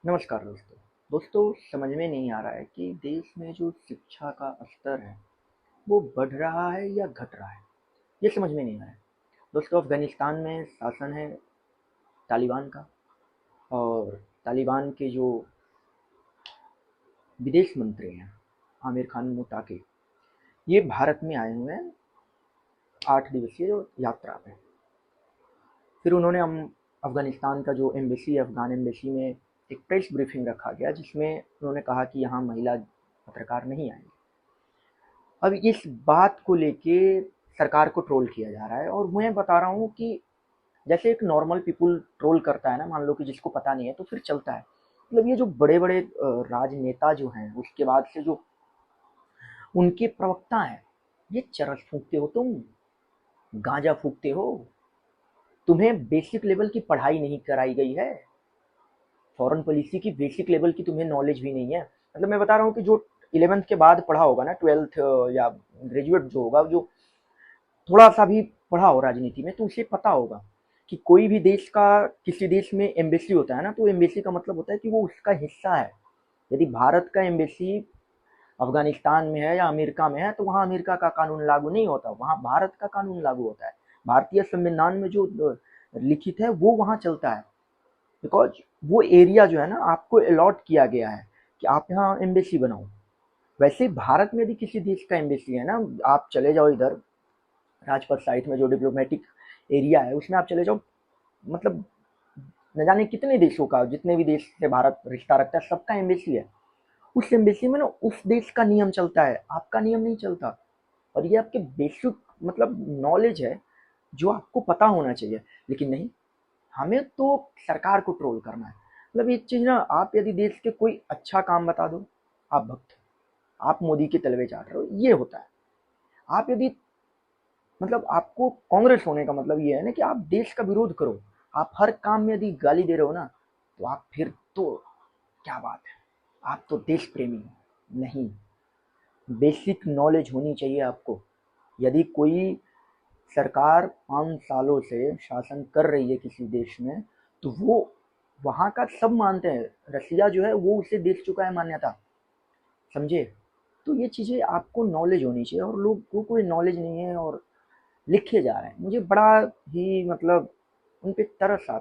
नमस्कार दोस्तों। दोस्तों समझ में नहीं आ रहा है कि देश में जो शिक्षा का स्तर है वो बढ़ रहा है या घट रहा है। ये समझ में नहीं आ रहा है। दोस्तों अफगानिस्तान में शासन है तालिबान का, और तालिबान के जो विदेश मंत्री हैं आमिर खान मुताकिर, ये भारत में आए हुए हैं 8 दिवसीय यात्रा पे। फिर उन्होंने हम अफगानिस्तान का जो एम्बेसी है, अफगान एम्बेसी में एक प्रेस ब्रीफिंग रखा गया जिसमें उन्होंने कहा कि यहाँ महिला पत्रकार नहीं आएंगे। अब इस बात को लेके सरकार को ट्रोल किया जा रहा है, और मैं बता रहा हूँ कि जैसे एक नॉर्मल पीपुल ट्रोल करता है ना, मान लो कि जिसको पता नहीं है तो फिर चलता है। मतलब ये जो बड़े बड़े राजनेता जो हैं, उसके बाद से जो उनके प्रवक्ता हैं, ये चरस फूकते हो तुम, गांजा फूकते हो। तुम्हें बेसिक लेवल की पढ़ाई नहीं कराई गई है, फॉरेन पॉलिसी की बेसिक लेवल की तुम्हें नॉलेज भी नहीं है। मतलब मैं बता रहा हूँ कि जो 11th के बाद पढ़ा होगा ना, 12th या ग्रेजुएट जो होगा, जो थोड़ा सा भी पढ़ा हो राजनीति में, तो उसे पता होगा कि कोई भी देश का, किसी देश में एम्बेसी होता है ना, तो एम्बेसी का मतलब होता है कि वो उसका हिस्सा है। यदि भारत का एम्बेसी अफगानिस्तान में है या अमेरिका में है, तो वहाँ अमेरिका का कानून लागू नहीं होता, वहाँ भारत का कानून लागू होता है। भारतीय संविधान में जो लिखित है वो वहाँ चलता है। बिकॉज वो एरिया जो है ना, आपको अलॉट किया गया है कि आप यहाँ एम्बेसी बनाओ। वैसे भारत में भी किसी देश का एम्बेसी है ना, आप चले जाओ इधर राजपथ साइट में, जो डिप्लोमेटिक एरिया है उसमें आप चले जाओ। मतलब न जाने कितने देशों का, जितने भी देश से भारत रिश्ता रखता है, सबका एम्बेसी है। उस एम्बेसी में ना उस देश का नियम चलता है, आपका नियम नहीं चलता। और ये आपके बेसिक मतलब नॉलेज है जो आपको पता होना चाहिए। लेकिन नहीं, हमें तो सरकार को ट्रोल करना है। मतलब ये चीज ना, आप यदि देश के कोई अच्छा काम बता दो, आप भक्त हो, आप मोदी के तलवे चाट रहे हो, ये होता है। आप यदि मतलब आपको कांग्रेस होने का मतलब ये है ना कि आप देश का विरोध करो। आप हर काम में यदि गाली दे रहे हो ना, तो आप फिर तो क्या बात है, आप तो देश प्रेमी नहीं। बेसिक नॉलेज होनी चाहिए आपको। यदि कोई सरकार 5 सालों से शासन कर रही है किसी देश में, तो वो वहाँ का सब मानते हैं। रसिया जो है वो उसे दे चुका है मान्यता, समझे। तो ये चीज़ें आपको नॉलेज होनी चाहिए, और लोगों को ये नॉलेज नहीं है और लिखे जा रहे हैं। मुझे बड़ा ही मतलब उन पे तरस आता है।